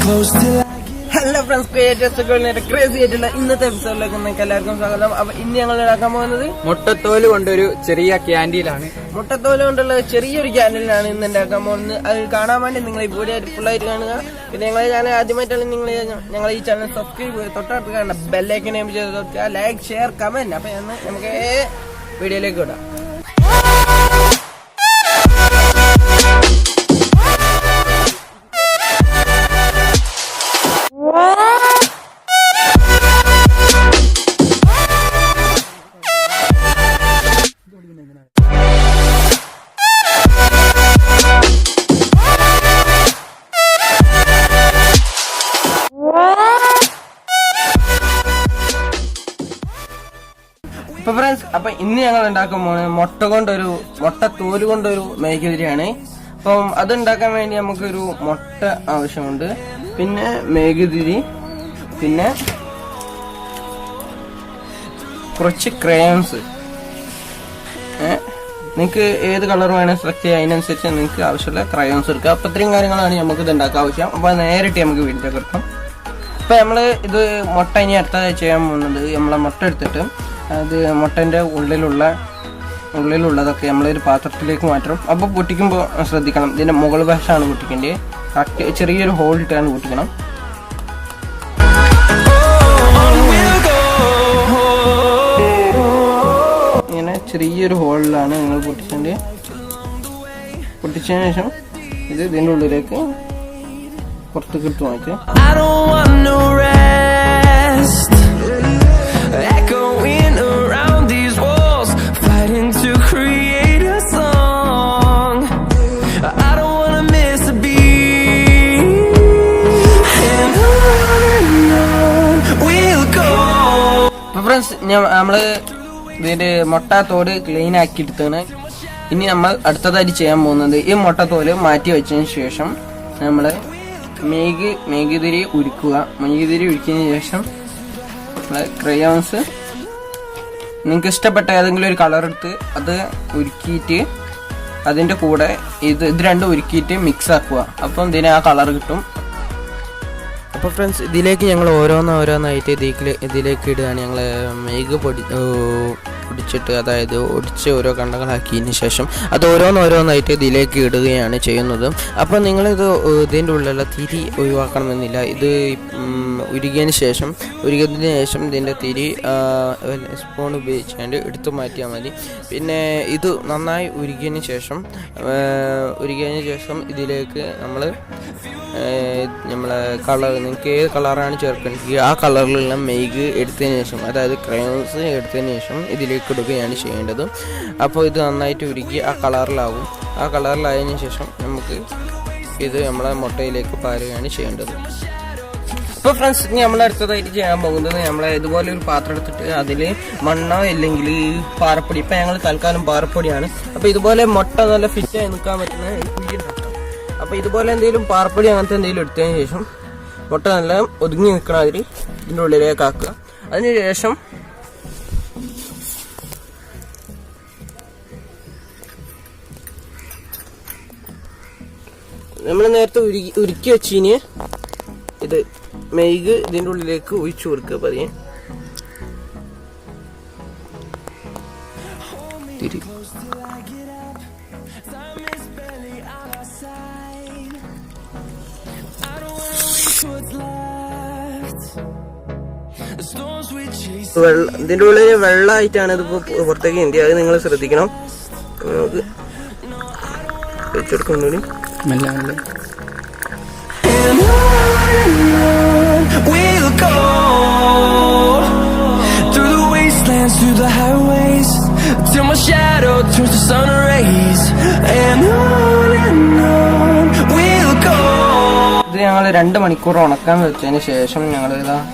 Hello friends, crazy ആയിട്ടുള്ള ഇന്നത്തെ എപ്പിസോഡിലേക്ക് നിങ്ങൾക്ക് എല്ലാവർക്കും സ്വാഗതം. അപ്പൊ ഇന്ന് ഞങ്ങൾ ഉണ്ടാക്കാൻ പോകുന്നത് മുട്ടത്തോല് കൊണ്ടൊരു ചെറിയ ക്യാൻഡീലാണ്. മുട്ടത്തോല് കൊണ്ടുള്ള ചെറിയൊരു ക്യാൻഡീലാണ് ഇന്ന് ഉണ്ടാക്കാൻ പോകുന്നത്. അത് കാണാൻ വേണ്ടി നിങ്ങൾ ഈ വീഡിയോ ഫുള്ളായിട്ട് കാണുക. പിന്നെ ഞങ്ങളെ ചാനൽ ആദ്യമായിട്ടാണ് ഞങ്ങൾ ഈ ചാനൽ സബ്സ്ക്രൈബ് ചെയ്ത് തൊട്ടടുത്ത് കാണുന്ന ബെല്ലൈക്കൻ എനേബിൾ ചെയ്ത് തൊട്ടുക, ലൈക്ക്, ഷെയർ, കമന്റ്. അപ്പൊ നമുക്ക് വീഡിയോയിലേക്ക് വിടാം. അപ്പൊ ഫ്രണ്ട്സ്, അപ്പൊ ഇന്ന് ഞങ്ങൾ ഉണ്ടാക്കാൻ പോകുന്നത് മുട്ടത്തോല് കൊണ്ടൊരു മെഴുകുതിരിയാണ്. അപ്പം അത് ഉണ്ടാക്കാൻ വേണ്ടി നമുക്കൊരു മുട്ട ആവശ്യമുണ്ട്, പിന്നെ മെഴുകുതിരി, പിന്നെ കുറച്ച് ക്രയോൺസ്. നിങ്ങൾക്ക് ഏത് കളർ വേണേൽ സെലക്ട് ചെയ്യുക, അതിനനുസരിച്ച് നിങ്ങൾക്ക് ആവശ്യമുള്ള ക്രയോൺസ് എടുക്കുക. അപ്പൊ ഇത്രയും കാര്യങ്ങളാണ് നമുക്ക് ഇത് ഉണ്ടാക്കാൻ ആവശ്യം. അപ്പൊ നേരിട്ട് നമുക്ക് വീട്ടിലേക്ക് എടുക്കാം. അപ്പൊ നമ്മള് ഇത് മുട്ട ഇനി അടുത്തതായി ചെയ്യാൻ പോകുന്നത്, നമ്മളെ മുട്ട എടുത്തിട്ട് അത് മുട്ടൻ്റെ ഉള്ളിലുള്ളതൊക്കെ നമ്മളൊരു പാത്രത്തിലേക്ക് മാറ്റണം. അപ്പോൾ പൊട്ടിക്കുമ്പോൾ ശ്രദ്ധിക്കണം, ഇതിൻ്റെ മുകൾ വശമാണ് പൊട്ടിക്കേണ്ടത്. കറക്റ്റ് ചെറിയൊരു ഹോൾ ഇട്ടാണ് പൊട്ടിക്കണം. ഇങ്ങനെ ചെറിയൊരു ഹോളിലാണ് നിങ്ങൾ പൊട്ടിക്കേണ്ടത്. പൊട്ടിച്ചതിന് ശേഷം ഇത് ഇതിൻ്റെ ഉള്ളിലേക്ക് പുറത്തേക്ക് ഇട്ട് മാറ്റി. ഫ്രണ്ട്സ്, നമ്മള് ഇതിന്റെ മുട്ടത്തോല് ക്ലീൻ ആക്കി എടുത്താണ്. ഇനി നമ്മൾ അടുത്തതായിട്ട് ചെയ്യാൻ പോകുന്നത്, ഈ മുട്ടത്തോല് മാറ്റി വെച്ചതിന് ശേഷം നമ്മള് മെഴുകുതിരി ഉരുക്കുക. മെഴുകുതിരി ഉരുക്കിയതിന് ശേഷം നമ്മള് ക്രയോൺസ്, നിങ്ങൾക്ക് ഇഷ്ടപ്പെട്ട ഏതെങ്കിലും ഒരു കളർ എടുത്ത് അത് ഉരുക്കിയിട്ട് അതിന്റെ കൂടെ ഇത് രണ്ടും ഉരുക്കിയിട്ട് മിക്സ് ആക്കുക. അപ്പം ഇതിന് ആ കളർ കിട്ടും. അപ്പോൾ ഫ്രണ്ട്സ്, ഇതിലേക്ക് ഞങ്ങൾ ഓരോന്നായിട്ട് ഇതിലേക്ക് ഇടുകയാണ്. ഞങ്ങൾ മെഴുക് പൊടിച്ചിട്ട്, അതായത് ഒടിച്ച് ഓരോ കണ്ടങ്ങളാക്കിയതിന് ശേഷം അത് ഓരോന്നായിട്ട് ഇതിലേക്ക് ഇടുകയാണ് ചെയ്യുന്നത്. അപ്പോൾ നിങ്ങളിത് ഇതിൻ്റെ ഉള്ളിലുള്ള തിരി ഒഴിവാക്കണമെന്നില്ല. ഇത് ഉരുകിയതിന് ശേഷം ഇതിൻ്റെ തിരി സ്പൂൺ ഉപയോഗിച്ചുകൊണ്ട് എടുത്തു മാറ്റിയാൽ മതി. പിന്നെ ഇത് നന്നായി ഉരുകിയതിന് ശേഷം ഇതിലേക്ക് നമ്മളെ കളർ, നിങ്ങൾക്ക് ഏത് കളറാണ് ചേർക്കേണ്ടത് ആ കളറിലുള്ള മെഴുക് എടുത്തതിന് ശേഷം, അതായത് ക്രയോൺസ് എടുത്തതിന് ശേഷം ഇതിലേക്ക് ഇടുകയാണ് ചെയ്യേണ്ടത്. അപ്പോൾ ഇത് നന്നായിട്ട് ഉരുക്കി ആ കളറിലാവും. ആ കളറിലായതിനു ശേഷം നമുക്ക് ഇത് നമ്മളെ മുട്ടയിലേക്ക് പാരുകയാണ് ചെയ്യേണ്ടത്. അപ്പോൾ ഫ്രണ്ട്സ്, ഇനി നമ്മൾ അടുത്തതായിട്ട് ചെയ്യാൻ പോകുന്നത്, നമ്മളെ ഇതുപോലെ ഒരു പാത്രം എടുത്തിട്ട് അതിൽ മണ്ണോ ഇല്ലെങ്കിൽ പാറപ്പൊടി, ഇപ്പം ഞങ്ങൾ തൽക്കാലം പാറപ്പൊടിയാണ്. അപ്പോൾ ഇതുപോലെ മുട്ട നല്ല ഫിറ്റായി നിൽക്കാൻ പറ്റുന്ന കുഴി ഉണ്ടാക്കാം. അപ്പോൾ ഇതുപോലെ എന്തെങ്കിലും പാറപ്പൊടി അങ്ങനത്തെ എന്തെങ്കിലും എടുത്തതിന് ശേഷം മുട്ട നല്ല ഒതുങ്ങി നിൽക്കണ അതിൽ ഇതിൻ്റെ ഉള്ളിലേക്ക് ആക്കുക. അതിനുശേഷം നമ്മൾ നേരത്തെ ഉരുക്കി വെച്ചിന് ഇത് മെഴുക് ഇതിൻ്റെ ഉള്ളിലേക്ക് ഒഴിച്ചു കൊടുക്കുക. പതിയെ ഇതിൻ്റെ ഉള്ളിൽ വെള്ളമായിട്ടാണ് ഇതിപ്പോ പുറത്തേക്ക് ഇന്ത്യ, അത് നിങ്ങൾ ശ്രദ്ധിക്കണം. നമുക്ക് വെച്ചെടുക്കുന്നൂടി മെല്ലെ we'll go through the wastelands, through the highways, till my shadow turns to sun rays, and on we'll go. ഇത് ഞങ്ങൾ 2 മണിക്കൂർ ഉണക്കാൻ വെച്ചതിന് ശേഷം ഞങ്ങൾ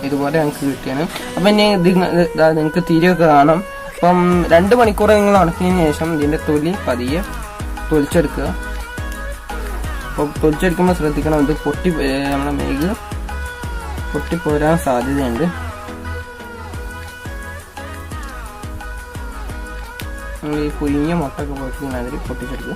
ഇതുപോലെ ഞങ്ങൾക്ക് കിട്ടിയാണ്. അപ്പം ഇനി നിങ്ങൾക്ക് തിരിയൊക്കെ കാണാം. അപ്പം 2 മണിക്കൂർ നിങ്ങൾ ഉണക്കിയതിന് ശേഷം ഇതിന്റെ തൊലി പതിയെ തൊലിച്ചെടുക്കുക. അപ്പോൾ തൊലിച്ചെടുക്കുമ്പോൾ ശ്രദ്ധിക്കണം, ഇത് നമ്മളെ മെഴുക് പൊട്ടിപ്പോരാൻ സാധ്യതയുണ്ട്. നമ്മൾ ഈ പുഴുങ്ങിയ മുട്ടൊക്കെ പൊട്ടിക്കുന്ന അതിൽ പൊട്ടിച്ചെടുക്കുക.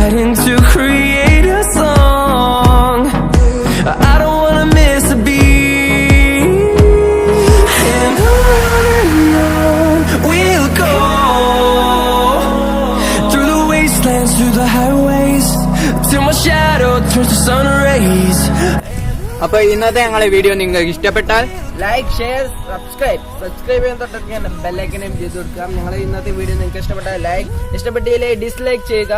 fighting to create a song. I don't wanna miss a beat. And on we'll go, through the wastelands, through the highways, till my shadow turns to sun rays. അപ്പൊ ഇന്നത്തെ ഞങ്ങളെ വീഡിയോ നിങ്ങൾക്ക് ഇഷ്ടപ്പെട്ടാൽ ലൈക്ക്, ഷെയർ, സബ്സ്ക്രൈബ് ചെയ്യാൻ തൊട്ടൊക്കെ ബെല്ലൈക്കനും ചെയ്ത് കൊടുക്കാം. ഞങ്ങളെ ഇന്നത്തെ വീഡിയോ നിങ്ങൾക്ക് ഇഷ്ടപ്പെട്ടാൽ ലൈക്ക്, ഇഷ്ടപ്പെട്ടില്ലേ ഡിസ്ലൈക്ക് ചെയ്യുക.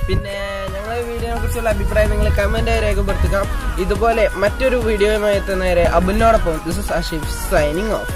പിന്നെ ഞങ്ങളെ വീഡിയോയെ കുറിച്ചുള്ള അഭിപ്രായം നിങ്ങൾ കമന്റ് രേഖപ്പെടുത്തുക. ഇതുപോലെ മറ്റൊരു വീഡിയോയുമായി എത്തുന്നവരെ അബുലിനോടൊപ്പം this is Ashif signing of.